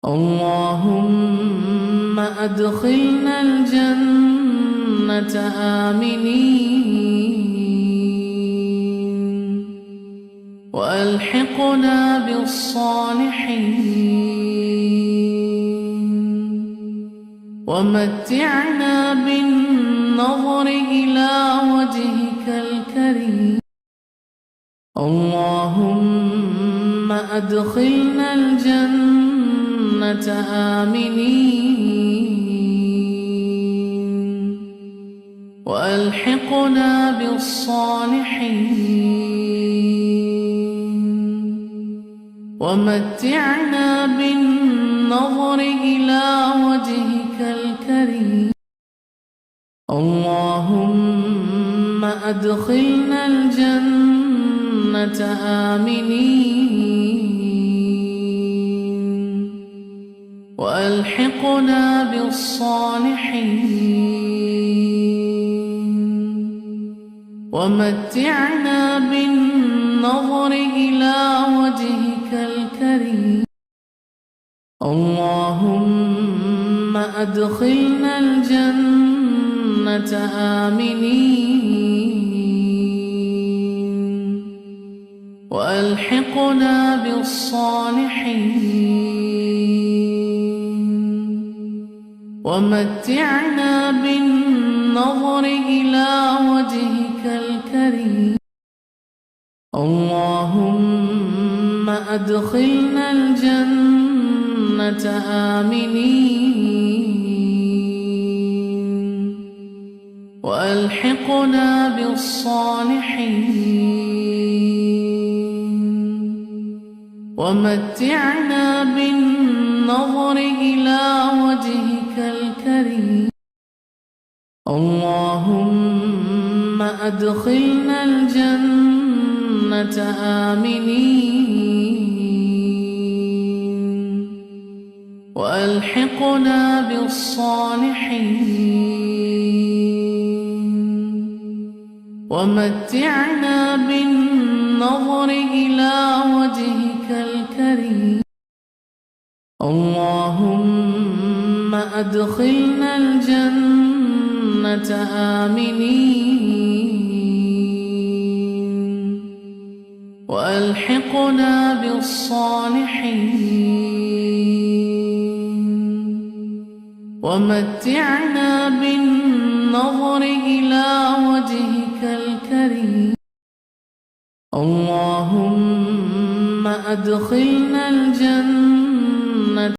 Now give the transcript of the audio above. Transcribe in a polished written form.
اللهم أدخلنا الجنة آمنين وألحقنا بالصالحين ومتعنا بالنظر إلى وجهك الكريم. اللهم أدخلنا الجنة آمنين وألحقنا بالصالحين ومتعنا بالنظر إلى وجهك الكريم. اللهم أدخلنا الجنة آمنين وألحقنا بالصالحين ومتعنا بالنظر إلى وجهك الكريم. اللهم أدخلنا الجنة آمنين وألحقنا بالصالحين ومتعنا بالنظر إلى وجهك الكريم. اللهم أدخلنا الجنة آمنين وألحقنا بالصالحين ومتعنا بالنظر إلى وجهك الكريم. اللهم أدخلنا الجنة آمنين وألحقنا بالصالحين ومتعنا بالنظر إلى وجهك الكريم. اللهم أدخلنا الجنة آمنين وألحقنا بالصالحين ومتعنا بالنظر إلى وجهك الكريم. اللهم أدخلنا الجنة